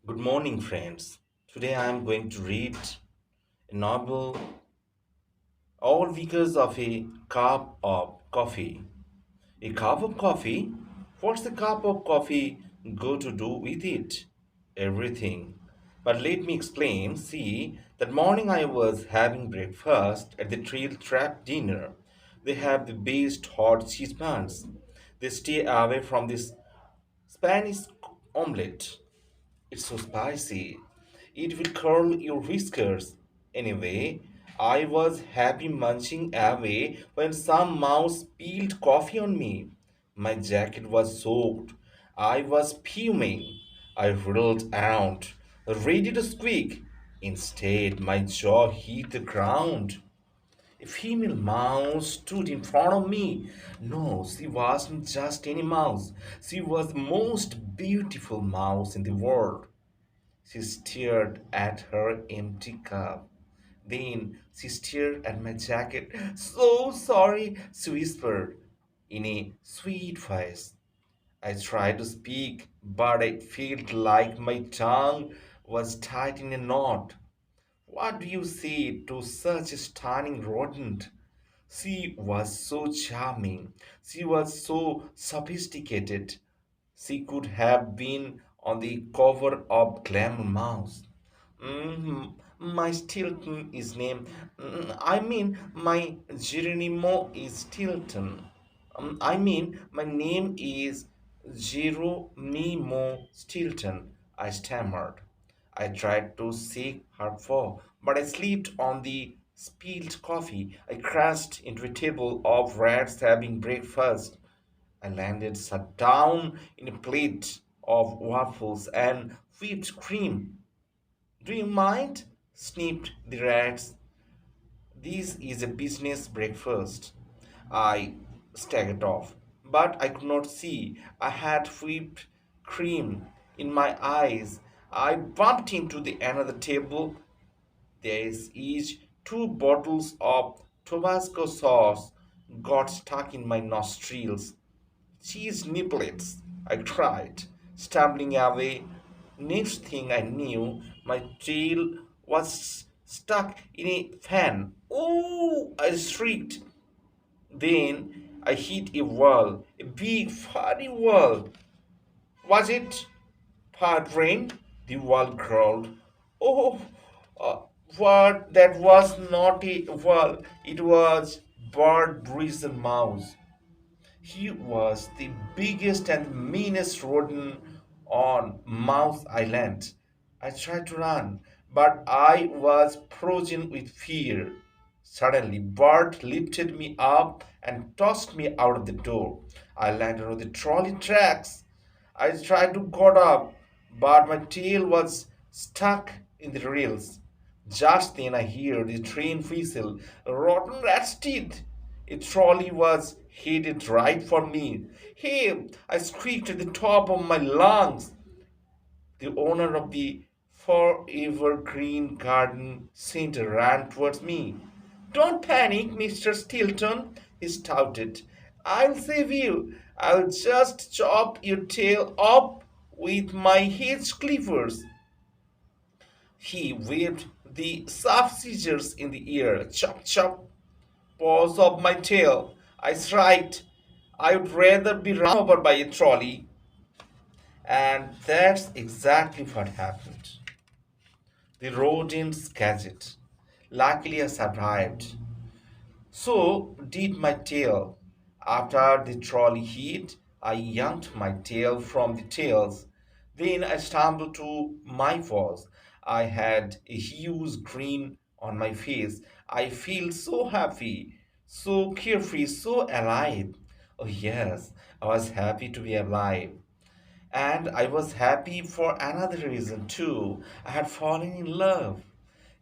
Good morning, friends. Today I am going to read a novel, all because of a cup of coffee. A cup of coffee? What's a cup of coffee go to do with it? Everything. But let me explain. See, that morning I was having breakfast at the Trail Trap dinner. They have the best hot cheese buns. They stay away from this Spanish omelette. It's so spicy. It will curl your whiskers. Anyway, I was happy munching away when some mouse spilled coffee on me. My jacket was soaked. I was fuming. I rolled around, ready to squeak. Instead, my jaw hit the ground. A female mouse stood in front of me. No, she wasn't just any mouse. She was the most beautiful mouse in the world. She stared at her empty cup. Then she stared at my jacket. So sorry, she whispered in a sweet voice. I tried to speak, but I felt like my tongue was tied in a knot. What do you say to such a stunning rodent? She was so charming. She was so sophisticated. She could have been on the cover of Glamour Mouse. My Stilton is named. My Geronimo is Stilton. My name is Geronimo Stilton. I stammered. I tried to seek her for, but I slipped on the spilled coffee. I crashed into a table of rats having breakfast. I landed sat down in a plate of waffles and whipped cream. Do you mind? Sniffed the rats. This is a business breakfast. I staggered off, but I could not see. I had whipped cream in my eyes. I bumped into the another table. There is each two bottles of Tabasco sauce got stuck in my nostrils. Cheese niblets, I cried, stumbling away. Next thing I knew, my tail was stuck in a fan. Oh, I shrieked. Then I hit a wall, a big furry wall. Was it part rain? The wall growled. Oh, uh, what? That was not a wall. It was Bart Brisson Mouse. He was the biggest and meanest rodent on Mouse Island. I tried to run, but I was frozen with fear. Suddenly, Bart lifted me up and tossed me out of the door. I landed on the trolley tracks. I tried to get up, but my tail was stuck in the rails. Just then I heard the train whistle. Rotten rat's teeth! A trolley was headed right for me. Hey! I squeaked at the top of my lungs. The owner of the Forever Green Garden Center ran towards me. Don't panic, Mr. Stilton, he shouted. I'll save you. I'll just chop your tail off with my hedge clippers. He waved the sharp scissors in the air. Chop, chop. Paws off my tail. I shrieked. I'd rather be run over by a trolley. And that's exactly what happened. The rodents catch it. Luckily, I survived. So did my tail. After the trolley hit, I yanked my tail from the tails. Then I stumbled to my paws. I had a huge grin on my face. I feel so happy, so carefree, so alive. Oh, yes, I was happy to be alive. And I was happy for another reason too. I had fallen in love.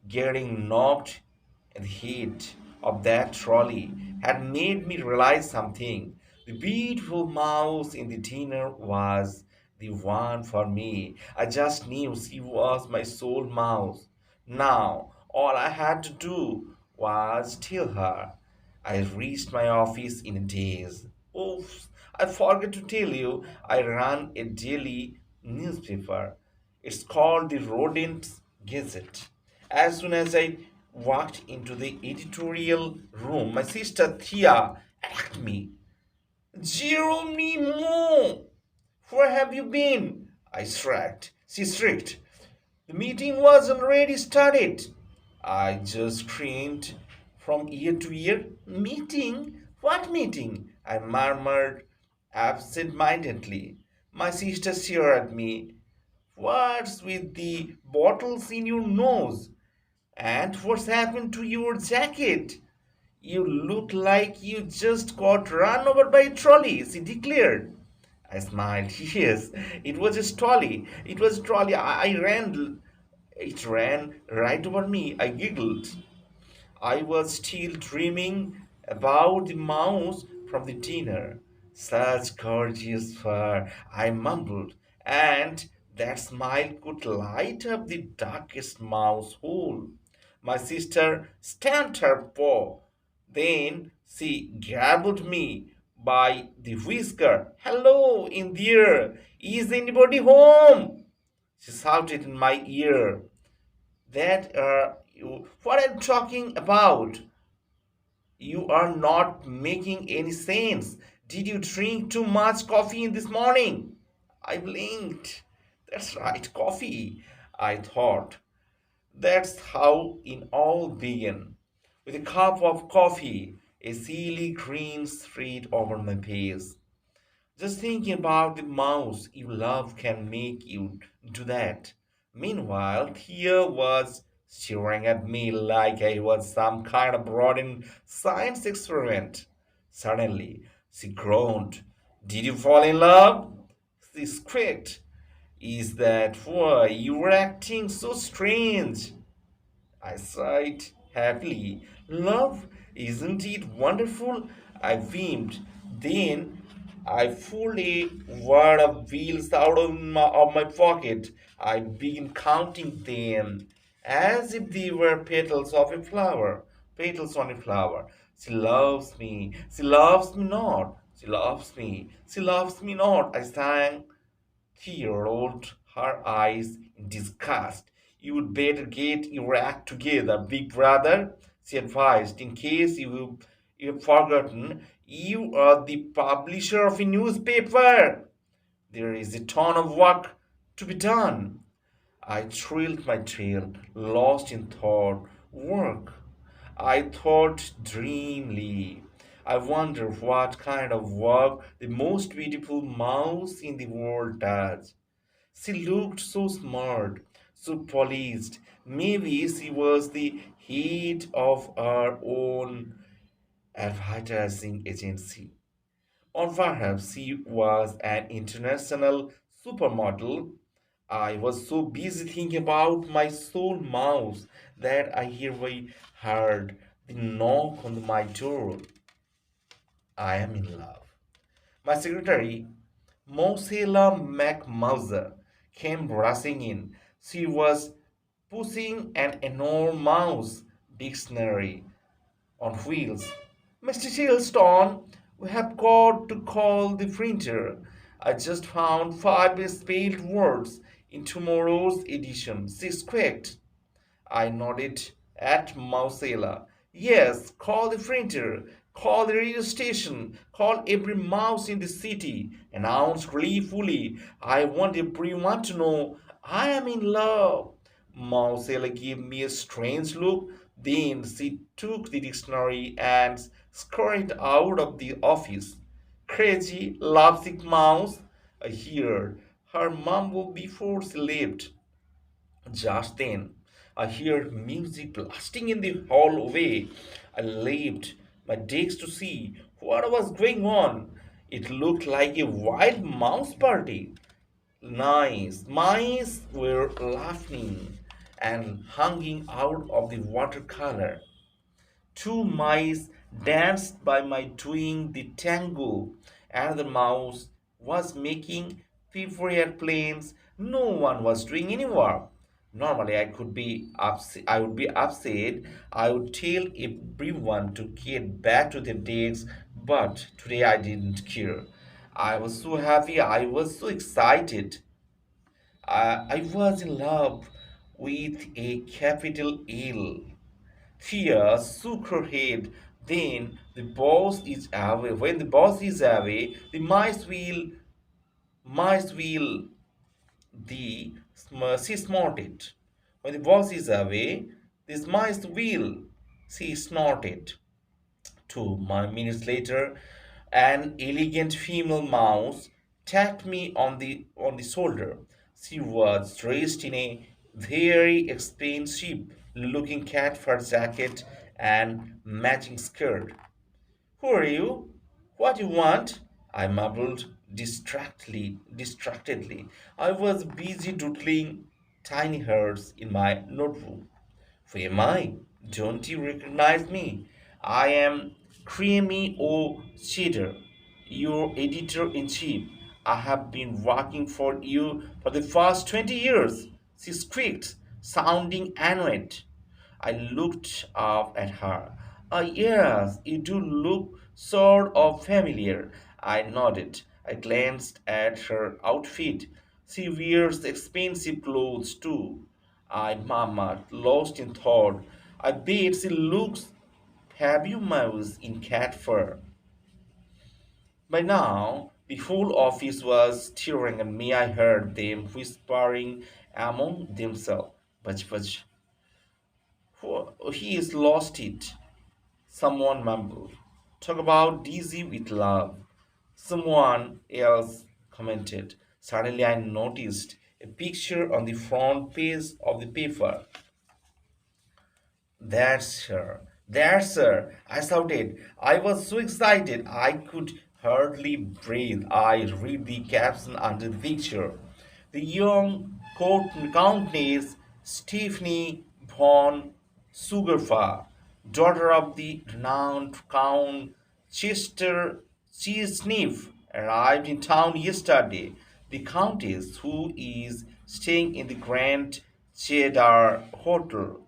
Getting knocked in the head of that trolley had made me realize something. The beautiful mouse in the dinner was the one for me. I just knew she was my soul mouse. Now, all I had to do was tell her. I reached my office in a daze. Oops, I forgot to tell you, I run a daily newspaper. It's called the Rodent Gazette. As soon as I walked into the editorial room, my sister Thea attacked me. Geronimo, where have you been? I shrieked. She shrieked. The meeting was already started. I just screamed from ear to ear. Meeting? What meeting? I murmured absent mindedly. My sister stared at me. What's with the bottles in your nose? And what's happened to your jacket? You look like you just got run over by a trolley, she declared. I smiled. Yes, it was a trolley. It was a trolley. I ran. It ran right over me. I giggled. I was still dreaming about the mouse from the dinner. Such gorgeous fur, I mumbled, and that smile could light up the darkest mouse hole. My sister stamped her paw. Then she grabbed me by the whisker. Hello, in there! Is anybody home? She shouted in my ear. What I'm talking about? You are not making any sense. Did you drink too much coffee in this morning? I blinked. That's right, coffee, I thought. That's how it all began. With a cup of coffee, a silly grin spread over my face. Just thinking about the mouse you love can make you do that. Meanwhile, Thea was staring at me like I was some kind of rotten science experiment. Suddenly, she groaned. Did you fall in love? She squeaked. Is that why you were acting so strange? I sighed happily. Love, isn't it wonderful? I beamed. Then I pulled a wad of bills out of my pocket. I began counting them as if they were petals of a flower. Petals on a flower. She loves me. She loves me not. She loves me. She loves me not. I sang. She rolled her eyes in disgust. You'd better get your act together, big brother, she advised. In case you've forgotten, you are the publisher of a newspaper. There is a ton of work to be done. I trailed my trail, lost in thought. Work. I thought dreamily. I wonder what kind of work the most beautiful mouse in the world does. She looked so smart, so polished. Maybe she was the head of her own advertising agency. Or perhaps she was an international supermodel. I was so busy thinking about my soul mouse that I hereby heard the knock on my door. I am in love. My secretary, Mosela McMauser, came rushing in. She was pushing an enormous dictionary on wheels. Mr. Shilston, we have got to call the printer. I just found five misspelled words in tomorrow's edition. She squeaked. I nodded at Mausela. Yes, call the printer, call the radio station, call every mouse in the city, announced gleefully. I want everyone to know I am in love. Mausela gave me a strange look. Then she took the dictionary and scurried out of the office. Crazy, lovesick mouse, I heard her mumble before she left. Just then, I heard music blasting in the hallway. I left my desk to see what was going on. It looked like a wild mouse party. Nice mice were laughing and hanging out of the watercolor. Two mice danced by my doing the tango. Another mouse was making paper airplanes. No one was doing any work. Normally, I would be upset. I would tell everyone to get back to their desks, but today I didn't care. I was so happy. I was so excited. I was in love with a capital L. Fear shook her head. Then the boss is away. When the boss is away, the mice will, she snorted. When the boss is away, this mice will, she snorted. 2 minutes later, an elegant female mouse tapped me on the shoulder. She was dressed in a very expensive looking cat fur jacket and matching skirt. Who are you? What you want? I mumbled distractedly. I was busy doodling tiny hearts in my notebook. Who am I? Don't you recognize me? I am Creamy O. Cheddar, your editor in chief. I have been working for you for the past 20 years. She squeaked, sounding annoyed. I looked up at her. Yes, you do look sort of familiar. I nodded. I glanced at her outfit. She wears expensive clothes too. I murmured, lost in thought. I bet she looks fabulous in cat fur. By now, the whole office was staring at me. I heard them whispering among themselves. But he is lost it. Someone mumbled. Talk about dizzy with love. Someone else commented. Suddenly I noticed a picture on the front page of the paper. That's her. That's her. I shouted. I was so excited I could hardly breathe. I read the caption under the picture. The young Countess Stephanie von Sugarfa, daughter of the renowned Count Chester Cheesniff, arrived in town yesterday. The Countess, who is staying in the Grand Cheddar Hotel,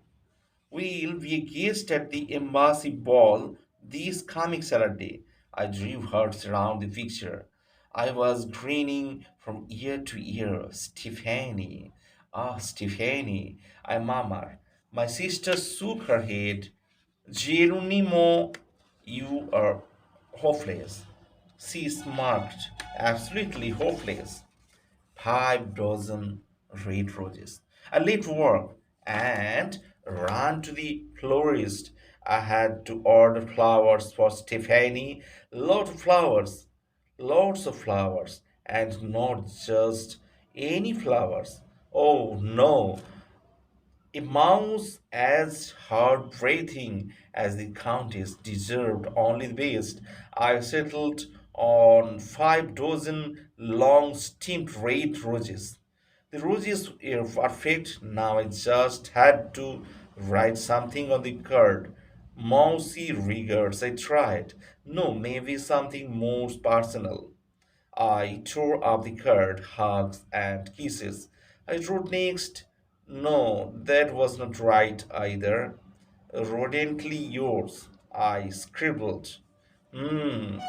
will be a guest at the embassy ball this coming Saturday. I drew hearts around the picture. I was grinning from ear to ear. Stephanie, ah, Stephanie, I murmured. My sister shook her head. Geronimo, you are hopeless. She smirked. Absolutely hopeless. 5 dozen red roses. I left work and ran to the florist. I had to order flowers for Stephanie. Lots of flowers, and not just any flowers. Oh no, a mouse as heart-breathing as the countess deserved only the best. I settled on 5 dozen long steamed red roses. The roses were perfect. Now I just had to write something on the card. Mousy rigors, I tried. No, maybe something more personal. I tore up the card, hugs and kisses. I wrote next. No, that was not right either. Rodently yours. I scribbled. Hmm,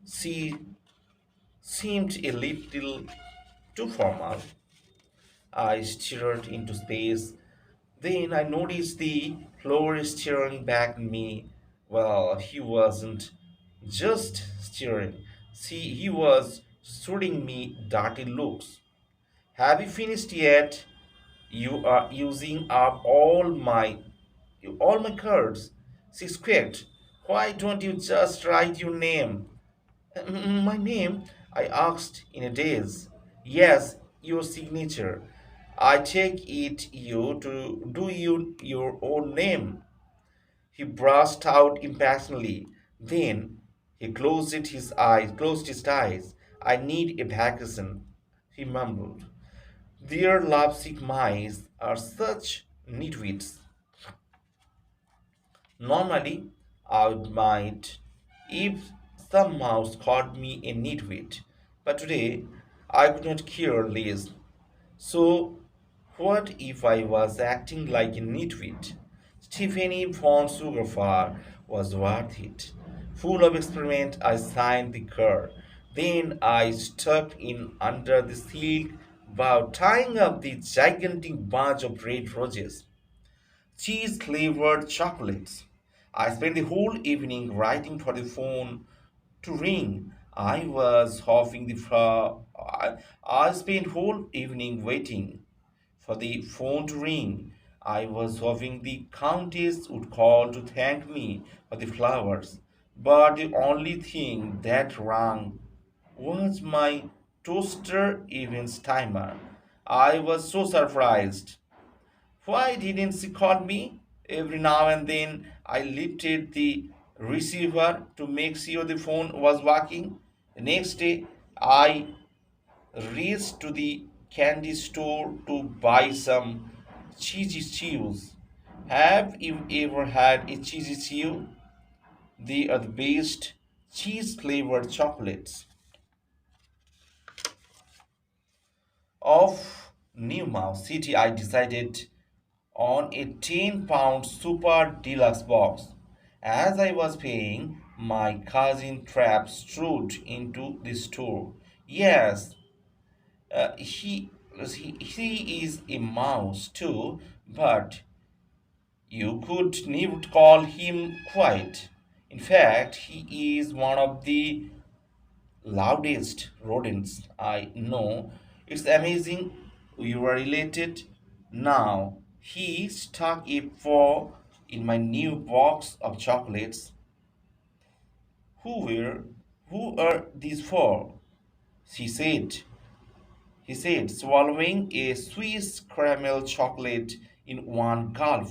she seemed a little too formal. I stared into space. Then I noticed the floor staring back at me. Well, he wasn't just staring. See, he was shooting me dirty looks. Have you finished yet? You are using up all my cards. She squeaked. Why don't you just write your name? My name? I asked in a daze. Yes, your signature. I take it you to do your own name. He burst out impatiently. Then he closed his eyes. I need a vacation, he mumbled. Their lovesick mice are such nitwits. Normally, I would mind if some mouse called me a nitwit, but today I could not care less. So, what if I was acting like a nitwit? Stephanie von Sugarfar was worth it. Full of experiment, I signed the card. Then I stuck in under the silk about tying up the gigantic bunch of red roses, cheese flavored chocolates. I spent the whole evening writing for the phone to ring. I spent whole evening waiting for the phone to ring. I was hoping the countess would call to thank me for the flowers, but the only thing that rang was my toaster events timer. I was so surprised. Why didn't she call me? Every now and then I lifted the receiver to make sure the phone was working. The next day I raced to the candy store to buy some cheesy chews. Have you ever had a cheesy chew? They are the best cheese flavored chocolates of Newmouth City. I decided on a 10-pound super deluxe box. As I was paying, my cousin Trap strode into the store. Yes, he is a mouse too, but you could never call him quiet. In fact, he is one of the loudest rodents I know. It's amazing we were related. Now he stuck a paw in my new box of chocolates. Who were who are these for? She said. He said, swallowing a Swiss caramel chocolate in one gulp.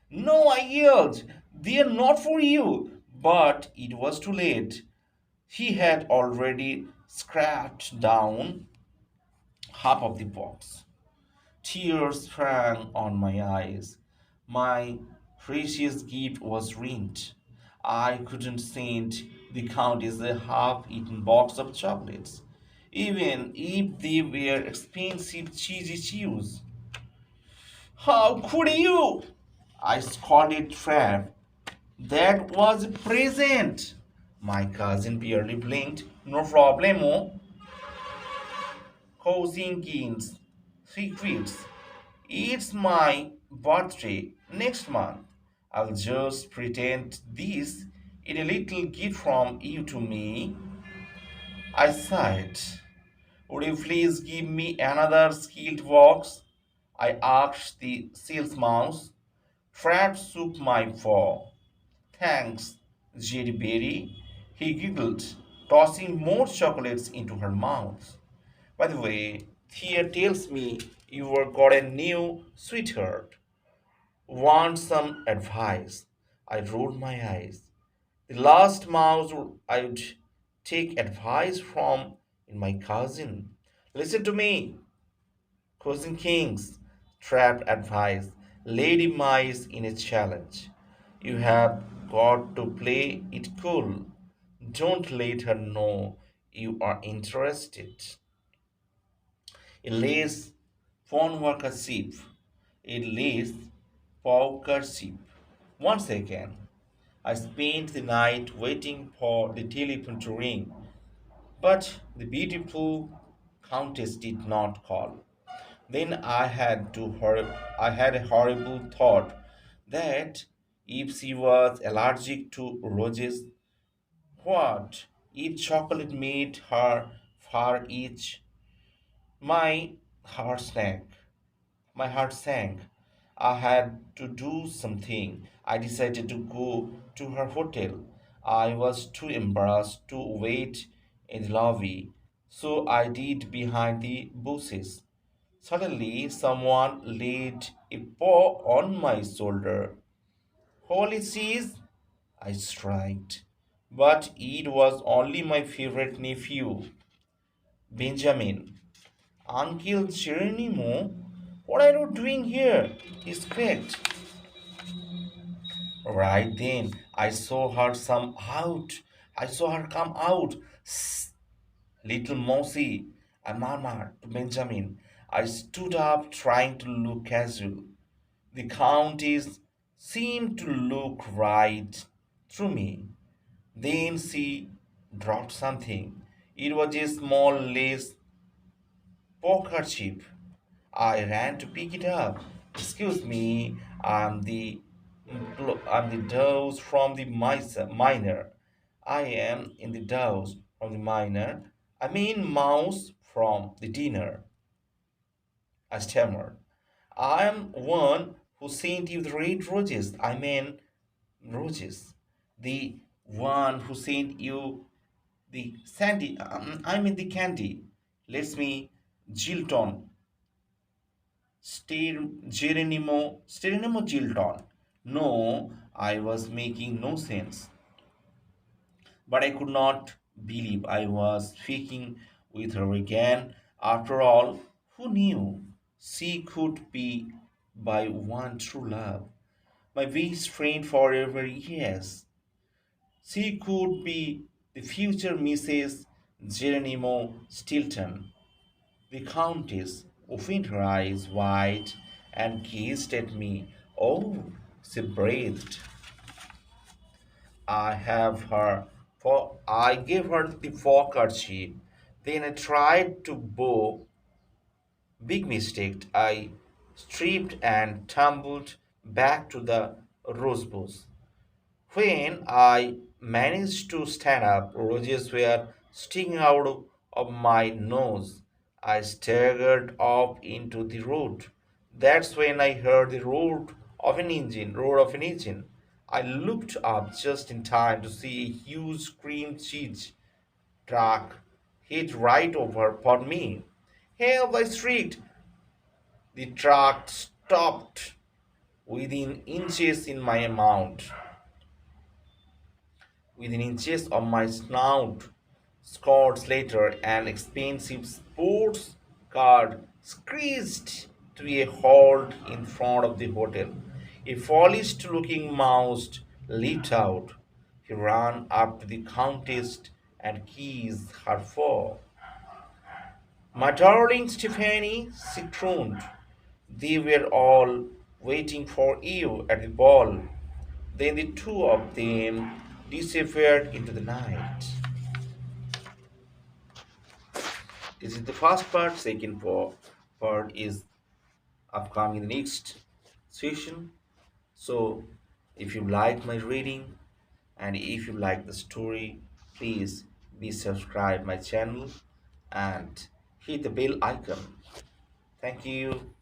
No, I yelled. They're not for you. But it was too late. He had already scratched down half of the box. Tears sprang on my eyes. My precious gift was ruined. I couldn't send the Countess a half-eaten box of chocolates, even if they were expensive cheesy chews. How could you? I scolded Trav. That was a present. My cousin barely blinked. No problemo. Cousins, secrets. It's my birthday next month. I'll just pretend this is a little gift from you to me. I sighed. Would you please give me another skilled box? I asked the sales mouse. Fred shook my paw. Thanks, Jerry Berry. He giggled, tossing more chocolates into her mouth. By the way, Thea tells me you've got a new sweetheart. Want some advice? I rolled my eyes. The last mouse I would take advice from in my cousin. Listen to me, cousin Kings. Trapped advice. Lady Mice in a challenge. You have got to play it cool. Don't let her know you are interested. Elise Fonworkership. Elise Paukership. 1 second. I spent the night waiting for the telephone to ring, but the beautiful countess did not call. Then I had a horrible thought that if she was allergic to roses, what if chocolate made her fur itch? My heart sank. My heart sank. I had to do something. I decided to go to her hotel. I was too embarrassed to wait in the lobby, so I did behind the bushes. Suddenly, someone laid a paw on my shoulder. Holy cheese! I shrieked. But it was only my favorite nephew, Benjamin. Uncle Geronimo, what are you doing here? He squeaked. Right then, I saw her come out. "Sst, little mousy," I murmured to Benjamin. I stood up, trying to look casual. The Countess seemed to look right through me. Then she dropped something. It was a small lace poker chip. I ran to pick it up. Excuse me, I'm the dose from the miner. I am in the dose from the miner. I mean mouse from the dinner. I stammered. I am one who sent you the red roses. I mean roses. The one who sent you the sandy. I mean the candy. Let's me Gilton Geronimo Gilton. No, I was making no sense. But I could not believe I was speaking with her again. After all, who knew she could be my one true love? My best friend forever, yes. She could be the future Mrs. Geronimo Stilton. The Countess opened her eyes wide and gazed at me. Oh, she breathed. I have her, for I gave her the handkerchief. Then I tried to bow. Big mistake. I tripped and tumbled back to the rosebush. When I managed to stand up, roses were sticking out of my nose. I staggered off into the road. That's when I heard the roar of an engine. I looked up just in time to see a huge cream cheese truck hit right over upon me. Help! I shrieked. The truck stopped within inches in my mouth. Within inches of my snout. Scots later, an expensive sports car screeched to a halt in front of the hotel. A polished looking mouse leaped out. He ran up to the countess and kissed her foe. My darling Stephanie, she crooned. They were all waiting for you at the ball. Then the two of them disappeared into the night. This is the first part. Part is upcoming in the next session. So, if you like my reading and if you like the story, please be subscribe my channel and hit the bell icon. Thank you.